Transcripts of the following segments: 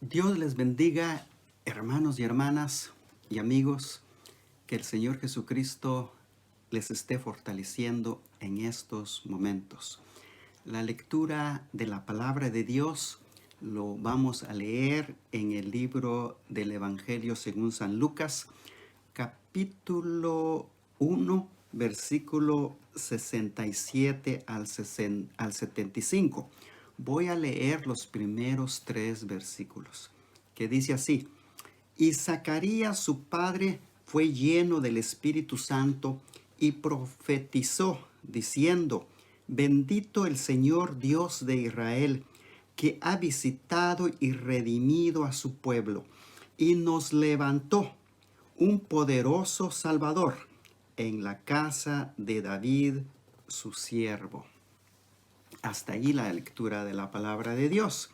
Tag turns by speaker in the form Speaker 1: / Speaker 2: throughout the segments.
Speaker 1: Dios les bendiga, hermanos y hermanas y amigos, que el Señor Jesucristo les esté fortaleciendo en estos momentos. La lectura de la palabra de Dios lo vamos a leer en el libro del Evangelio según San Lucas, capítulo 1, versículo 67 al 75. Voy a leer los primeros 3 versículos, que dice así: Y Zacarías su padre fue lleno del Espíritu Santo y profetizó, diciendo: Bendito el Señor Dios de Israel, que ha visitado y redimido a su pueblo, y nos levantó un poderoso Salvador en la casa de David, su siervo. Hasta ahí la lectura de la palabra de Dios.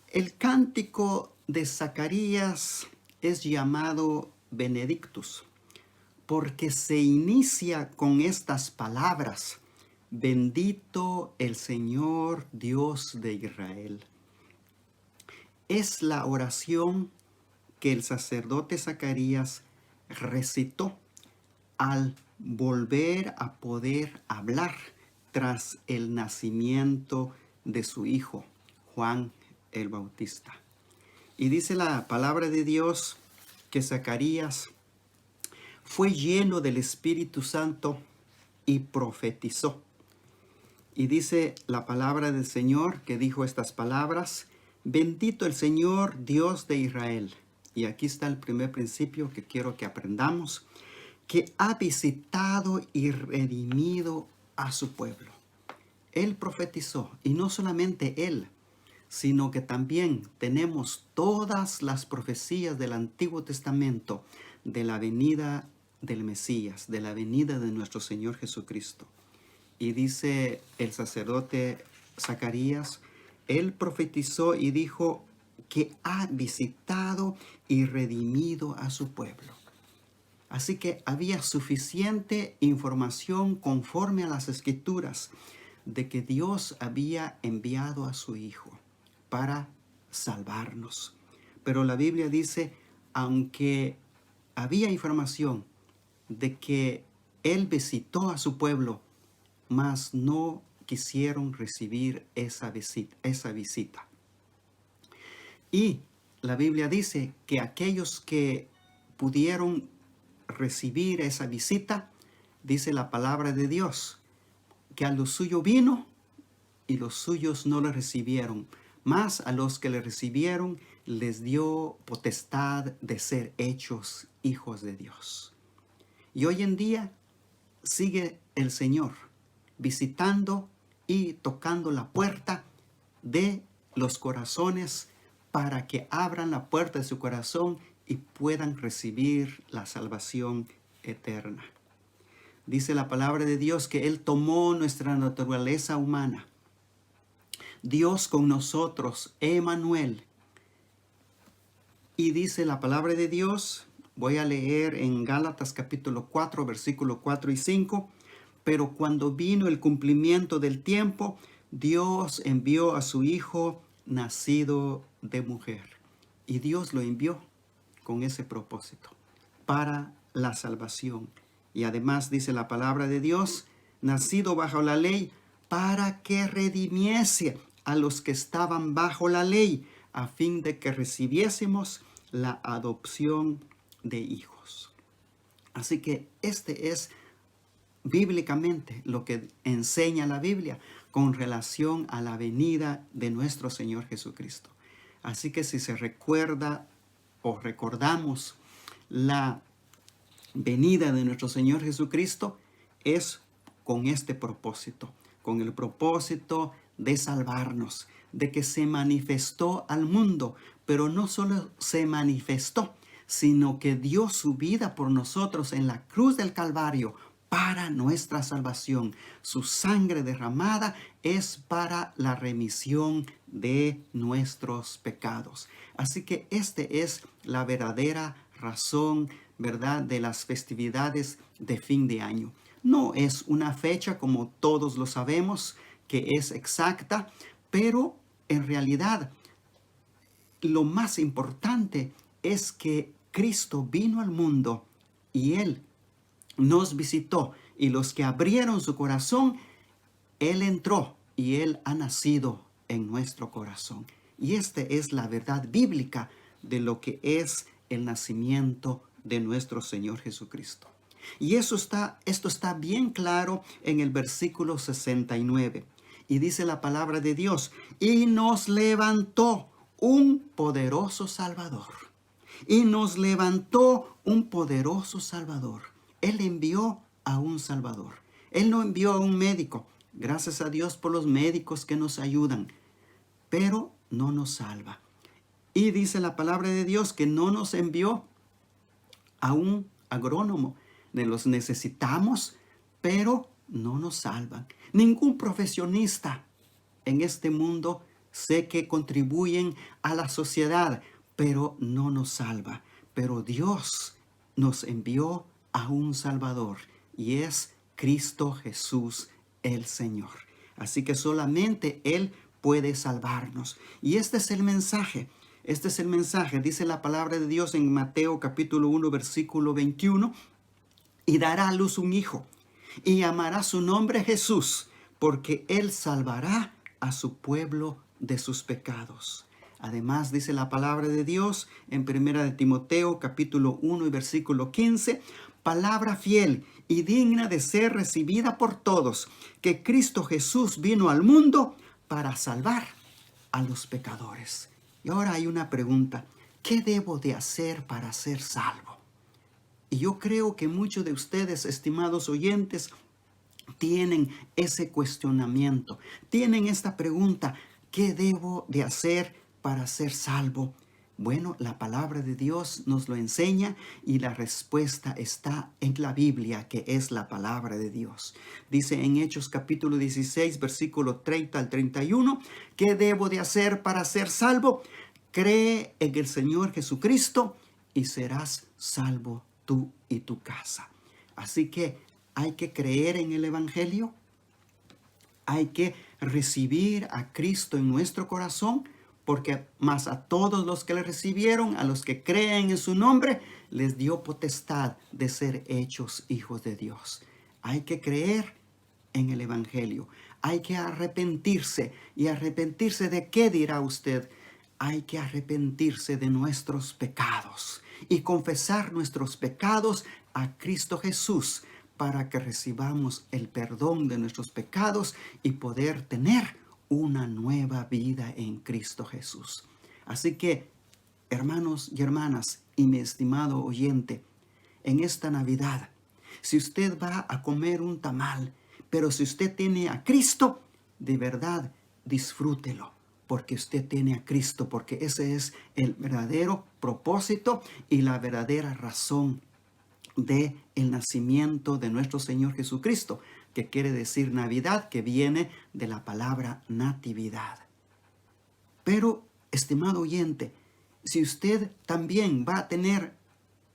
Speaker 1: El cántico de Zacarías es llamado Benedictus, porque se inicia con estas palabras: Bendito el Señor Dios de Israel. Es la oración que el sacerdote Zacarías recitó al volver a poder hablar tras el nacimiento de su hijo, Juan el Bautista. Y dice la palabra de Dios que Zacarías fue lleno del Espíritu Santo y profetizó. Y dice la palabra del Señor que dijo estas palabras: Bendito el Señor Dios de Israel. Y aquí está el primer principio que quiero que aprendamos: que ha visitado y redimido a su pueblo. Él profetizó, y no solamente él, sino que también tenemos todas las profecías del Antiguo Testamento de la venida del Mesías, de la venida de nuestro Señor Jesucristo. Y dice el sacerdote Zacarías, él profetizó y dijo que ha visitado y redimido a su pueblo. Así que había suficiente información conforme a las Escrituras de que Dios había enviado a su Hijo para salvarnos. Pero la Biblia dice, aunque había información de que Él visitó a su pueblo, mas no quisieron recibir esa visita. Y la Biblia dice que aquellos que pudieron recibir esa visita, dice la palabra de Dios, que a lo suyo vino y los suyos no le recibieron, mas a los que le recibieron les dio potestad de ser hechos hijos de Dios. Y hoy en día sigue el Señor visitando y tocando la puerta de los corazones para que abran la puerta de su corazón y puedan recibir la salvación eterna. Dice la palabra de Dios que Él tomó nuestra naturaleza humana. Dios con nosotros, Emmanuel. Y dice la palabra de Dios, voy a leer en Gálatas capítulo 4, versículo 4 y 5. Pero cuando vino el cumplimiento del tiempo, Dios envió a su Hijo nacido de mujer. Y Dios lo envió con ese propósito, para la salvación. Y además dice la palabra de Dios, nacido bajo la ley, para que redimiese a los que estaban bajo la ley, a fin de que recibiésemos la adopción de hijos. Así que este es bíblicamente lo que enseña la Biblia con relación a la venida de nuestro Señor Jesucristo. Así que si se recuerda o recordamos la venida de nuestro Señor Jesucristo, es con este propósito, con el propósito de salvarnos, de que se manifestó al mundo, pero no solo se manifestó, sino que dio su vida por nosotros en la cruz del Calvario para nuestra salvación. Su sangre derramada es para la remisión de nuestros pecados. Así que este es la verdadera razón, ¿verdad?, de las festividades de fin de año. No es una fecha, como todos lo sabemos, que es exacta, pero en realidad lo más importante es que Cristo vino al mundo y Él nos visitó. Y los que abrieron su corazón, Él entró y Él ha nacido en nuestro corazón. Y esta es la verdad bíblica de lo que es el nacimiento de nuestro Señor Jesucristo. Y esto está bien claro en el versículo 69. Y dice la palabra de Dios: y nos levantó un poderoso Salvador. Y nos levantó un poderoso Salvador. Él envió a un Salvador. Él no envió a un médico. Gracias a Dios por los médicos que nos ayudan, pero no nos salva. Y dice la palabra de Dios que no nos envió a un agrónomo. Los necesitamos, pero no nos salvan. Ningún profesionista en este mundo sé que contribuyen a la sociedad, pero no nos salva. Pero Dios nos envió a un Salvador y es Cristo Jesús el Señor. Así que solamente Él puede salvarnos. Y este es el mensaje. Este es el mensaje. Dice la palabra de Dios en Mateo capítulo 1 versículo 21. Y dará a luz un hijo, y llamará su nombre Jesús, porque Él salvará a su pueblo de sus pecados. Además, dice la palabra de Dios en 1 de Timoteo capítulo 1 y versículo 15, palabra fiel y digna de ser recibida por todos, que Cristo Jesús vino al mundo para salvar a los pecadores. Y ahora hay una pregunta: ¿qué debo de hacer para ser salvo? Y yo creo que muchos de ustedes, estimados oyentes, tienen ese cuestionamiento, tienen esta pregunta: ¿qué debo de hacer para ser salvo? Bueno, la palabra de Dios nos lo enseña y la respuesta está en la Biblia, que es la palabra de Dios. Dice en Hechos capítulo 16, versículo 30 al 31, ¿qué debo de hacer para ser salvo? Cree en el Señor Jesucristo y serás salvo tú y tu casa. Así que hay que creer en el Evangelio, hay que recibir a Cristo en nuestro corazón, porque más a todos los que le recibieron, a los que creen en su nombre, les dio potestad de ser hechos hijos de Dios. Hay que creer en el Evangelio, hay que arrepentirse. ¿Y arrepentirse de qué, dirá usted? Hay que arrepentirse de nuestros pecados y confesar nuestros pecados a Cristo Jesús para que recibamos el perdón de nuestros pecados y poder tener una nueva vida en Cristo Jesús. Así que, hermanos y hermanas, y mi estimado oyente, en esta Navidad, si usted va a comer un tamal, pero si usted tiene a Cristo, de verdad, disfrútelo. Porque usted tiene a Cristo, porque ese es el verdadero propósito y la verdadera razón del nacimiento de nuestro Señor Jesucristo, que quiere decir Navidad, que viene de la palabra natividad. Pero, estimado oyente, si usted también va a tener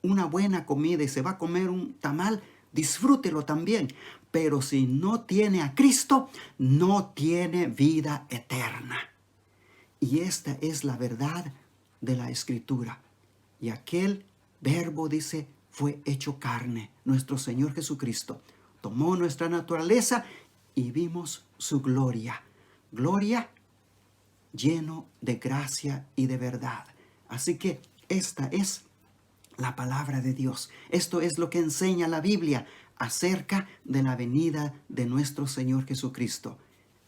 Speaker 1: una buena comida y se va a comer un tamal, disfrútelo también. Pero si no tiene a Cristo, no tiene vida eterna. Y esta es la verdad de la Escritura. Y aquel verbo, dice, fue hecho carne. Nuestro Señor Jesucristo tomó nuestra naturaleza y vimos su gloria. Gloria lleno de gracia y de verdad. Así que esta es la palabra de Dios. Esto es lo que enseña la Biblia acerca de la venida de nuestro Señor Jesucristo.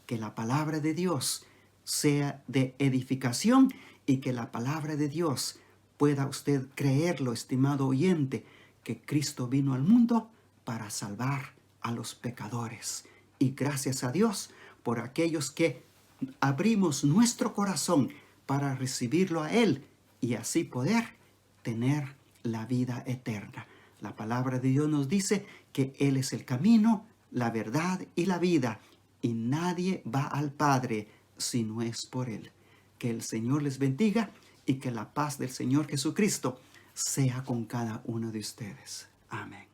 Speaker 1: Que la palabra de Dios sea de edificación y que la palabra de Dios pueda usted creerlo, estimado oyente, que Cristo vino al mundo para salvar a los pecadores. Y gracias a Dios por aquellos que abrimos nuestro corazón para recibirlo a Él y así poder tener la vida eterna. La palabra de Dios nos dice que Él es el camino, la verdad y la vida, y nadie va al Padre si no es por Él. Que el Señor les bendiga y que la paz del Señor Jesucristo sea con cada uno de ustedes. Amén.